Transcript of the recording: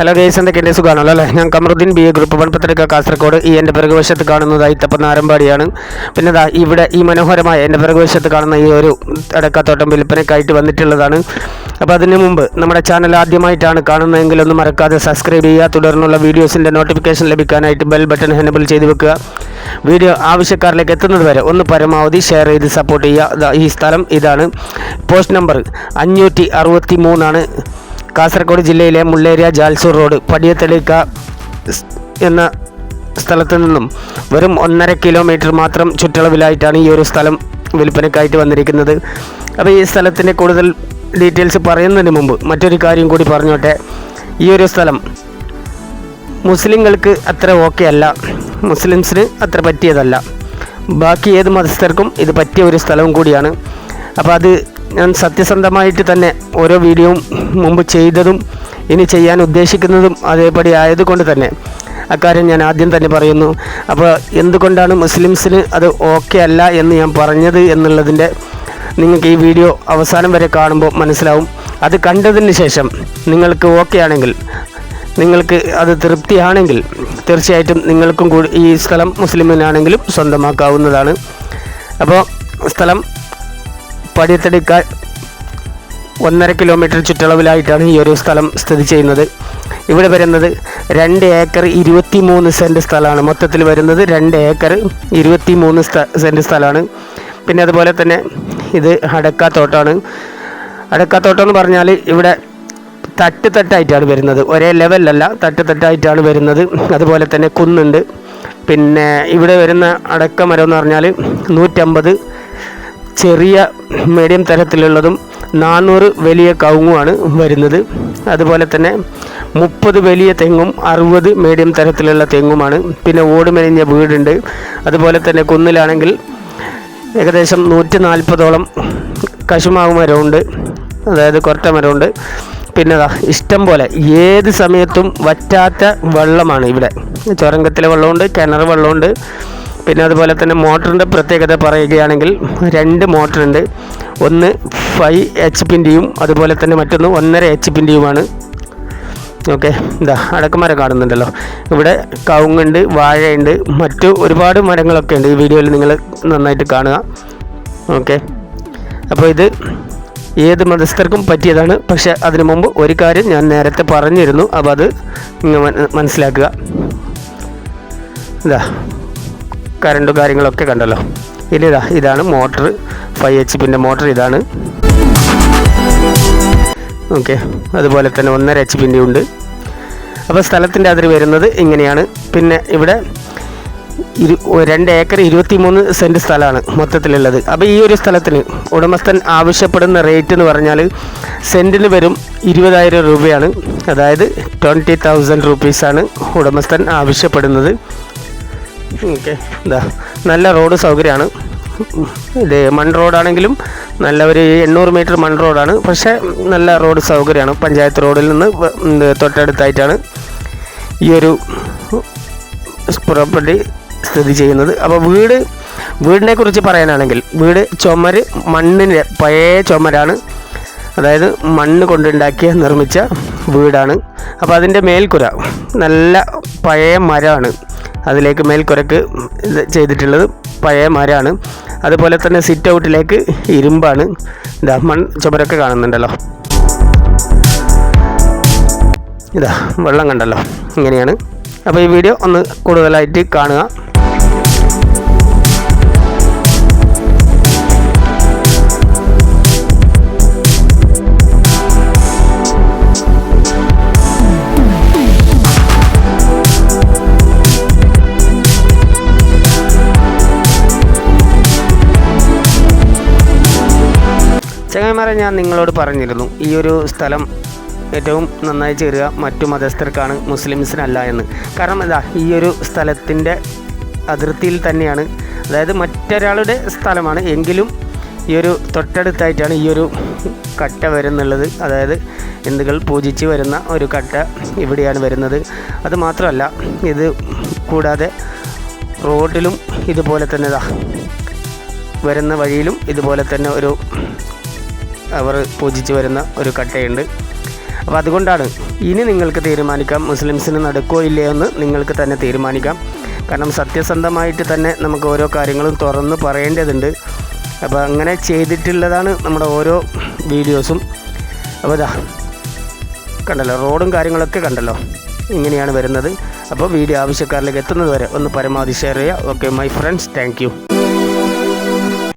Hello guys, എന്തൊക്കെയുണ്ട്? സുഖമാണല്ലോ അല്ലേ? ഞാൻ കമറുദ്ദീൻ BA ഗ്രൂപ്പ് 1 പത്രിക കാസർഗോഡ്. ഈ എൻ്റെ പിറകുവശത്ത് കാണുന്നത് അയിത്തപ്പ നാരമ്പാടിയാണ്. പിന്നെ ഇവിടെ ഈ മനോഹരമായ എൻ്റെ പിറകുവശത്ത് കാണുന്ന ഈ ഒരു അടക്കാത്തോട്ടം വിൽപ്പനയ്ക്കായിട്ട് വന്നിട്ടുള്ളതാണ്. അപ്പോൾ അതിന് മുമ്പ് നമ്മുടെ ചാനൽ ആദ്യമായിട്ടാണ് കാണുന്നതെങ്കിൽ ഒന്ന് മറക്കാതെ സബ്സ്ക്രൈബ് ചെയ്യുക. തുടർന്നുള്ള വീഡിയോസിൻ്റെ നോട്ടിഫിക്കേഷൻ ലഭിക്കാനായിട്ട് ബെൽ ബട്ടൺ എനേബിൾ ചെയ്ത് വെക്കുക. വീഡിയോ ആവശ്യക്കാരിലേക്ക് എത്തുന്നത് വരെ ഒന്ന് പരമാവധി ഷെയർ ചെയ്ത് സപ്പോർട്ട് ചെയ്യുക. ഈ സ്ഥലം ഇതാണ്. പോസ്റ്റ് നമ്പർ 563 ആണ്. കാസർഗോഡ് ജില്ലയിലെ മുള്ളേരിയ ജാൽസൂർ റോഡ് പടിയത്തളിക്ക എന്ന സ്ഥലത്തു നിന്നും വെറും 1.5 കിലോമീറ്റർ മാത്രം ചുറ്റളവിലായിട്ടാണ് ഈ ഒരു സ്ഥലം വിൽപ്പനയ്ക്കായിട്ട് വന്നിരിക്കുന്നത്. അപ്പോൾ ഈ സ്ഥലത്തിൻ്റെ കൂടുതൽ ഡീറ്റെയിൽസ് പറയുന്നതിന് മുമ്പ് മറ്റൊരു കാര്യം കൂടി പറഞ്ഞോട്ടെ. ഈ ഒരു സ്ഥലം മുസ്ലിങ്ങൾക്ക് അത്ര ഓക്കെ അല്ല, മുസ്ലിംസിന് അത്ര പറ്റിയതല്ല. ബാക്കി ഏത് മതസ്ഥർക്കും ഇത് പറ്റിയ ഒരു സ്ഥലവും കൂടിയാണ്. അപ്പോൾ അത് ഞാൻ സത്യസന്ധമായിട്ട് തന്നെ ഓരോ വീഡിയോയും മുമ്പ് ചെയ്തതും ഇനി ചെയ്യാൻ ഉദ്ദേശിക്കുന്നതും അതേപടി ആയതുകൊണ്ട് തന്നെ അക്കാര്യം ഞാൻ ആദ്യം തന്നെ പറയുന്നു. അപ്പോൾ എന്തുകൊണ്ടാണ് മുസ്ലിംസിന് അത് ഓക്കെ അല്ല എന്ന് ഞാൻ പറഞ്ഞത് എന്നുള്ളതിൻ്റെ നിങ്ങൾക്ക് ഈ വീഡിയോ അവസാനം വരെ കാണുമ്പോൾ മനസ്സിലാവും. അത് കണ്ടതിന് ശേഷം നിങ്ങൾക്ക് ഓക്കെ ആണെങ്കിൽ, നിങ്ങൾക്ക് അത് തൃപ്തിയാണെങ്കിൽ തീർച്ചയായിട്ടും നിങ്ങൾക്കും കൂടി ഈ സ്ഥലം മുസ്ലിമിനാണെങ്കിലും സ്വന്തമാക്കാവുന്നതാണ്. അപ്പോൾ സ്ഥലം പടിയത്തടിക്ക 1.5 കിലോമീറ്റർ ചുറ്റളവിലായിട്ടാണ് ഈ ഒരു സ്ഥലം സ്ഥിതി ചെയ്യുന്നത്. ഇവിടെ വരുന്നത് 2 ഏക്കർ 23 സെൻറ്റ് സ്ഥലമാണ്. മൊത്തത്തിൽ വരുന്നത് 2 ഏക്കർ 23 സെൻറ്റ് സ്ഥലമാണ്. പിന്നെ അതുപോലെ തന്നെ ഇത് അടക്കാത്തോട്ടമാണ്. അടക്കാത്തോട്ടം എന്ന് പറഞ്ഞാൽ ഇവിടെ തട്ടായിട്ടാണ് വരുന്നത്, ഒരേ ലെവലല്ല, തട്ടായിട്ടാണ് വരുന്നത്. അതുപോലെ തന്നെ കുന്നുണ്ട്. പിന്നെ ഇവിടെ വരുന്ന അടക്കമരം എന്ന് പറഞ്ഞാൽ 150 ചെറിയ മീഡിയം തരത്തിലുള്ളതും 400 വലിയ കവുങ്ങുമാണ് വരുന്നത്. അതുപോലെ തന്നെ 30 വലിയ തെങ്ങും 60 മീഡിയം തരത്തിലുള്ള തെങ്ങുമാണ്. പിന്നെ ഓടുമെലിഞ്ഞ വീടുണ്ട്. അതുപോലെ തന്നെ കുന്നിലാണെങ്കിൽ ഏകദേശം 140ഓളം കശുമാവ് മരമുണ്ട്, അതായത് കൊരട്ട മരമുണ്ട്. പിന്നെ ഇഷ്ടം പോലെ ഏത് സമയത്തും വറ്റാത്ത വെള്ളമാണ് ഇവിടെ. ചുരങ്കത്തിലെ വെള്ളമുണ്ട്, കിണർ വെള്ളമുണ്ട്. പിന്നെ അതുപോലെ തന്നെ മോട്ടറിൻ്റെ പ്രത്യേകത പറയുകയാണെങ്കിൽ 2 മോട്ടറുണ്ട്. ഒന്ന് 5 HP-ൻ്റെയും അതുപോലെ തന്നെ മറ്റൊന്ന് 1.5 HP-ൻ്റെയുമാണ്. ഓക്കെ, ഇതാ അടക്കമരം കാണുന്നുണ്ടല്ലോ. ഇവിടെ കവുങ്ങുണ്ട്, വാഴയുണ്ട്, മറ്റു ഒരുപാട് മരങ്ങളൊക്കെ ഉണ്ട്. ഈ വീഡിയോയിൽ നിങ്ങൾ നന്നായിട്ട് കാണുക. ഓക്കെ, അപ്പോൾ ഇത് ഏത് മതസ്ഥർക്കും പറ്റിയതാണ്. പക്ഷേ അതിനു മുമ്പ് ഒരു കാര്യം ഞാൻ നേരത്തെ പറഞ്ഞിരുന്നു, അപ്പോൾ അത് മനസ്സിലാക്കുക. ഇതാ കറണ്ടും കാര്യങ്ങളൊക്കെ കണ്ടല്ലോ. ഇനി ഇതാണ് മോട്ടർ, 5 HP-ൻ്റെ മോട്ടർ ഇതാണ്. ഓക്കെ, അതുപോലെ തന്നെ 1.5 HP-ൻ്റെ ഉണ്ട്. അപ്പോൾ സ്ഥലത്തിൻ്റെ അതിര് വരുന്നത് ഇങ്ങനെയാണ്. പിന്നെ ഇവിടെ 2 ഏക്കർ 23 സെൻറ്റ് സ്ഥലമാണ് മൊത്തത്തിലുള്ളത്. അപ്പോൾ ഈ ഒരു സ്ഥലത്തിന് ഉടമസ്ഥൻ ആവശ്യപ്പെടുന്ന റേറ്റ് എന്ന് പറഞ്ഞാൽ സെൻറ്റിന് വരും 20,000 രൂപയാണ്. അതായത് 20,000 റുപ്പീസാണ് ഉടമസ്ഥൻ ആവശ്യപ്പെടുന്നത്. ഓക്കെ, ഇതാ നല്ല റോഡ് സൗകര്യമാണ്. ഇത് മൺ റോഡാണെങ്കിലും നല്ല ഒരു 800 മീറ്റർ മൺ റോഡാണ്. പക്ഷേ നല്ല റോഡ് സൗകര്യമാണ്. പഞ്ചായത്ത് റോഡിൽ നിന്ന് തൊട്ടടുത്തായിട്ടാണ് ഈ ഒരു പ്രോപ്പർട്ടി സ്ഥിതി ചെയ്യുന്നത്. അപ്പോൾ വീടിനെ കുറിച്ച് പറയാനാണെങ്കിൽ വീട് ചുമര് മണ്ണിൻ്റെ പഴയ ചുമരാണ്, അതായത് മണ്ണ് കൊണ്ടുണ്ടാക്കിയ നിർമ്മിച്ച വീടാണ്. അപ്പോൾ അതിൻ്റെ മേൽക്കുര നല്ല പഴയ മരമാണ്. അതിലേക്ക് മേൽക്കുരക്ക് ചെയ്തിട്ടുള്ളത് പഴയ മരമാണ്. അതുപോലെ തന്നെ സിറ്റ് ഔട്ടിലേക്ക് ഇരുമ്പാണ്. ഇതാ ചുമരൊക്കെ കാണുന്നുണ്ടല്ലോ. ഇതാ വെള്ളം കണ്ടല്ലോ, ഇങ്ങനെയാണ്. അപ്പോൾ ഈ വീഡിയോ ഒന്ന് കൂടുതലായിട്ട് കാണുക. ചങ്ങായിമാരെ, ഞാൻ നിങ്ങളോട് പറഞ്ഞിരുന്നു ഈ ഒരു സ്ഥലം ഏറ്റവും നന്നായി ചേരുക മറ്റു മതസ്ഥർക്കാണ്, മുസ്ലിംസിനല്ല എന്ന്. കാരണം ഈ ഒരു സ്ഥലത്തിൻ്റെ അതിർത്തിയിൽ തന്നെയാണ്, അതായത് മറ്റൊരാളുടെ സ്ഥലമാണ് എങ്കിലും ഈ ഒരു തൊട്ടടുത്തായിട്ടാണ് ഈ ഒരു കട്ട വരുന്നുള്ളത്. അതായത് ഹിന്ദുക്കൾ പൂജിച്ച് വരുന്ന ഒരു കട്ട ഇവിടെയാണ് വരുന്നത്. അതുമാത്രമല്ല, ഇത് കൂടാതെ റോഡിലും ഇതുപോലെ തന്നെ വരുന്ന വഴിയിലും ഇതുപോലെ തന്നെ അവർ പൂജിച്ച് വരുന്ന ഒരു കട്ടയുണ്ട്. അപ്പോൾ അതുകൊണ്ടാണ് ഇനി നിങ്ങൾക്ക് തീരുമാനിക്കാം മുസ്ലിംസിന് നടക്കുമോ ഇല്ലയോ എന്ന് നിങ്ങൾക്ക് തന്നെ തീരുമാനിക്കാം. കാരണം സത്യസന്ധമായിട്ട് തന്നെ നമുക്ക് ഓരോ കാര്യങ്ങളും തുറന്ന് പറയേണ്ടതുണ്ട്. അപ്പോൾ അങ്ങനെ ചെയ്തിട്ടുള്ളതാണ് നമ്മുടെ ഓരോ വീഡിയോസും. അപ്പോൾ ഇതാ കണ്ടല്ലോ, റോഡും കാര്യങ്ങളൊക്കെ കണ്ടല്ലോ, ഇങ്ങനെയാണ് വരുന്നത്. അപ്പോൾ വീഡിയോ ആവശ്യക്കാരിലേക്ക് എത്തുന്നത് വരെ ഒന്ന് പരമാവധി ഷെയർ ചെയ്യുക. Okay my friends, thank you.